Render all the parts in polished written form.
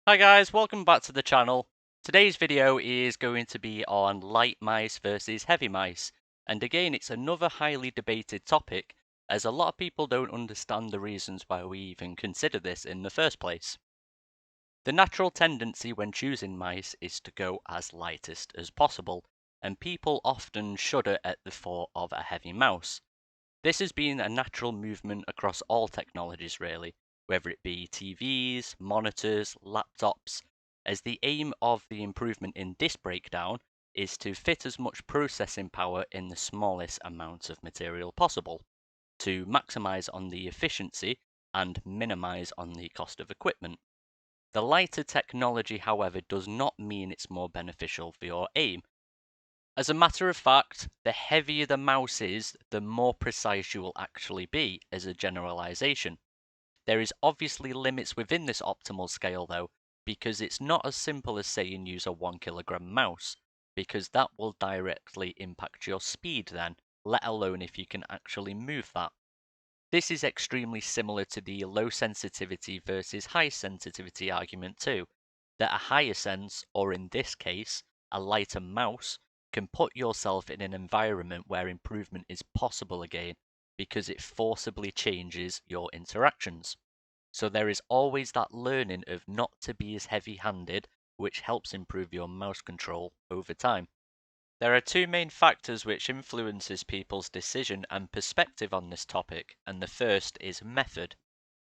Hi guys, welcome back to the channel. Today's video is going to be on light mice versus heavy mice. And again, it's another highly debated topic, as a lot of people don't understand the reasons why we even consider this in the first place. The natural tendency when choosing mice is to go as lightest as possible, and people often shudder at the thought of a heavy mouse. This has been a natural movement across all technologies really, whether it be TVs, monitors, laptops, as the aim of the improvement in this breakdown is to fit as much processing power in the smallest amount of material possible, to maximize on the efficiency and minimize on the cost of equipment. The lighter technology, however, does not mean it's more beneficial for your aim. As a matter of fact, the heavier the mouse is, the more precise you will actually be as a generalization. There is obviously limits within this optimal scale though, because it's not as simple as saying use a 1 kilogram mouse, because that will directly impact your speed then, let alone if you can actually move that. This is extremely similar to the low sensitivity versus high sensitivity argument too, that a higher sense, or in this case, a lighter mouse, can put yourself in an environment where improvement is possible again, because it forcibly changes your interactions. So there is always that learning of not to be as heavy-handed, which helps improve your mouse control over time. There are two main factors which influences people's decision and perspective on this topic, and the first is method.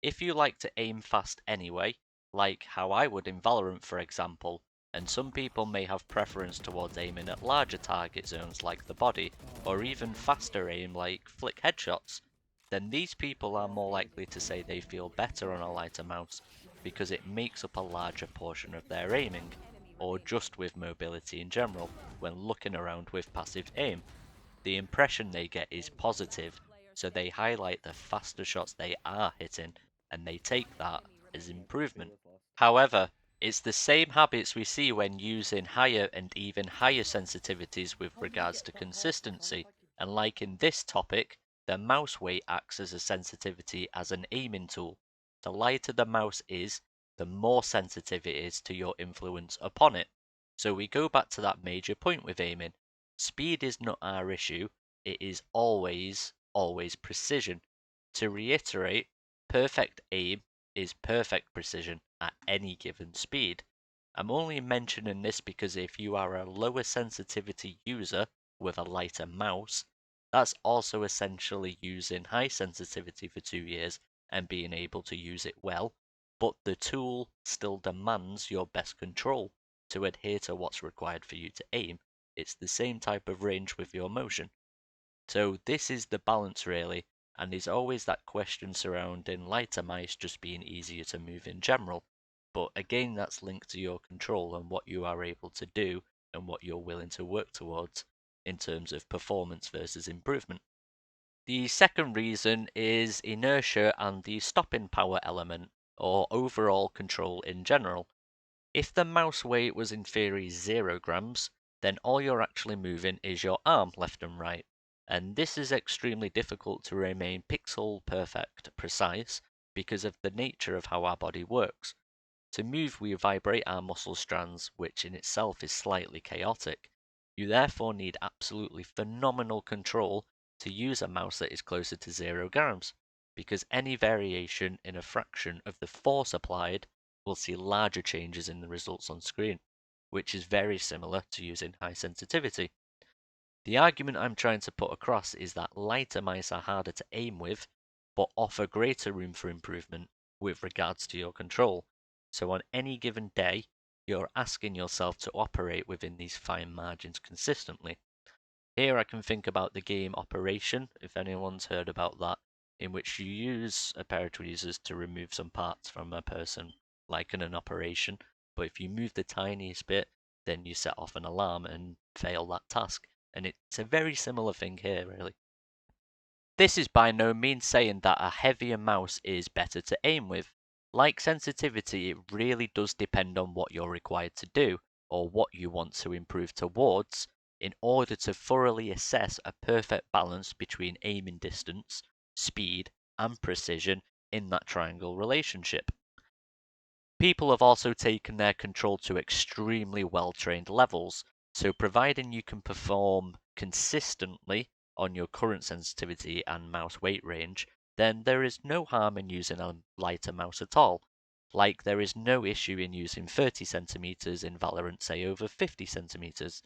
If you like to aim fast anyway, like how I would in Valorant for example, and some people may have preference towards aiming at larger target zones like the body, or even faster aim like flick headshots, then these people are more likely to say they feel better on a lighter mouse, because it makes up a larger portion of their aiming, or just with mobility in general, when looking around with passive aim. The impression they get is positive, so they highlight the faster shots they are hitting, and they take that as improvement. However, it's the same habits we see when using higher and even higher sensitivities with regards to consistency, and like in this topic, the mouse weight acts as a sensitivity as an aiming tool. The lighter the mouse is, the more sensitive it is to your influence upon it. So we go back to that major point with aiming. Speed is not our issue, it is always precision. To reiterate, perfect aim is perfect precision at any given speed. I'm only mentioning this because if you are a lower sensitivity user with a lighter mouse, that's also essentially using high sensitivity for 2 years and being able to use it well, but the tool still demands your best control to adhere to what's required for you to aim. It's the same type of range with your motion. So this is the balance really, and there's always that question surrounding lighter mice just being easier to move in general. But again, that's linked to your control and what you are able to do and what you're willing to work towards in terms of performance versus improvement. The second reason is inertia and the stopping power element, or overall control in general. If the mouse weight was in theory 0 grams, then all you're actually moving is your arm left and right. And this is extremely difficult to remain pixel perfect precise because of the nature of how our body works. To move, we vibrate our muscle strands, which in itself is slightly chaotic. You therefore need absolutely phenomenal control to use a mouse that is closer to 0 grams, because any variation in a fraction of the force applied will see larger changes in the results on screen, which is very similar to using high sensitivity. The argument I'm trying to put across is that lighter mice are harder to aim with, but offer greater room for improvement with regards to your control. So on any given day, you're asking yourself to operate within these fine margins consistently. Here I can think about the game Operation, if anyone's heard about that, in which you use a pair of tweezers to remove some parts from a person, like in an operation, but if you move the tiniest bit, then you set off an alarm and fail that task. And it's a very similar thing here, really. This is by no means saying that a heavier mouse is better to aim with. Like sensitivity, it really does depend on what you're required to do, or what you want to improve towards, in order to thoroughly assess a perfect balance between aiming distance, speed, and precision in that triangle relationship. People have also taken their control to extremely well-trained levels, so providing you can perform consistently on your current sensitivity and mouse weight range, then there is no harm in using a lighter mouse at all. Like there is no issue in using 30 centimeters in Valorant, say over 50 centimeters.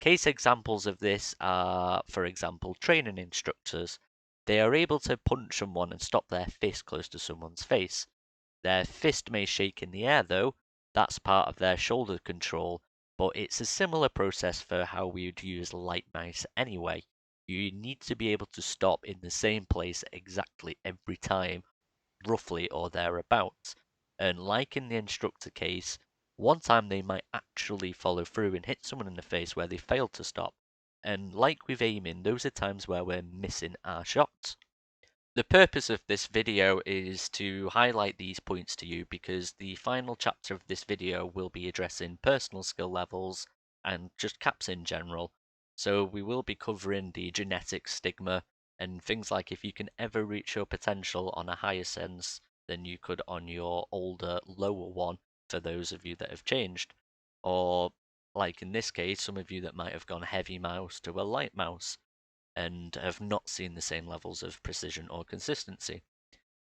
Case examples of this are, for example, training instructors. They are able to punch someone and stop their fist close to someone's face. Their fist may shake in the air though, that's part of their shoulder control, but it's a similar process for how we would use light mice anyway. You need to be able to stop in the same place exactly every time, roughly or thereabouts. And like in the instructor case, one time they might actually follow through and hit someone in the face where they failed to stop. And like with aiming, those are times where we're missing our shots. The purpose of this video is to highlight these points to you because the final chapter of this video will be addressing personal skill levels and just caps in general. So we will be covering the genetic stigma and things like if you can ever reach your potential on a higher sense than you could on your older, lower one, for those of you that have changed. Or like in this case, some of you that might have gone heavy mouse to a light mouse and have not seen the same levels of precision or consistency.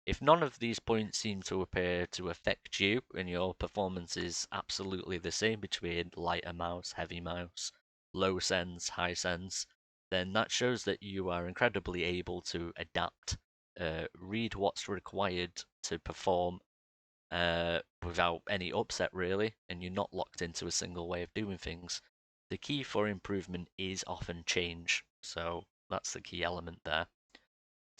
If none of these points seem to appear to affect you and your performance is absolutely the same between lighter mouse, heavy mouse, low sense, high sense, then that shows that you are incredibly able to adapt, read what's required to perform without any upset really, and you're not locked into a single way of doing things. The key for improvement is often change, so that's the key element there.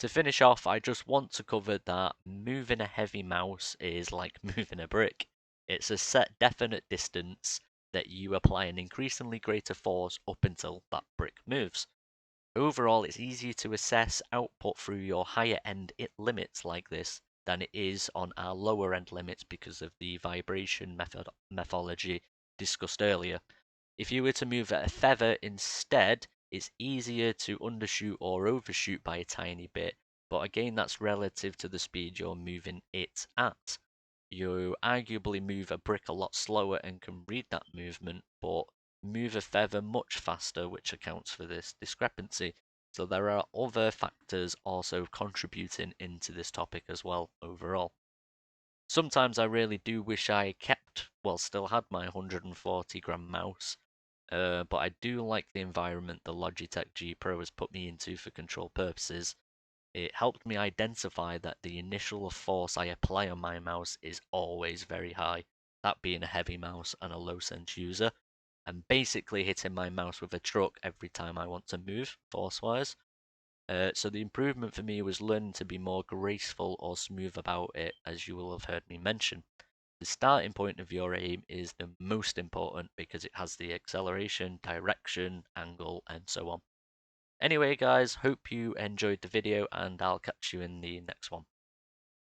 To finish off, I just want to cover that moving a heavy mouse is like moving a brick. It's a set definite distance that you apply an increasingly greater force up until that brick moves. Overall, it's easier to assess output through your higher end limits like this than it is on our lower end limits because of the vibration methodology discussed earlier. If you were to move at a feather instead, it's easier to undershoot or overshoot by a tiny bit, but again, that's relative to the speed you're moving it at. You arguably move a brick a lot slower and can read that movement, but move a feather much faster, which accounts for this discrepancy. So there are other factors also contributing into this topic as well overall. Sometimes I really do wish I kept, well, still had my 140 gram mouse, but I do like the environment the Logitech G Pro has put me into for control purposes. It helped me identify that the initial force I apply on my mouse is always very high, that being a heavy mouse and a low sense user. I'm basically hitting my mouse with a truck every time I want to move, force-wise. So the improvement for me was learning to be more graceful or smooth about it, as you will have heard me mention. The starting point of your aim is the most important because it has the acceleration, direction, angle, and so on. Anyway, guys, hope you enjoyed the video, and I'll catch you in the next one.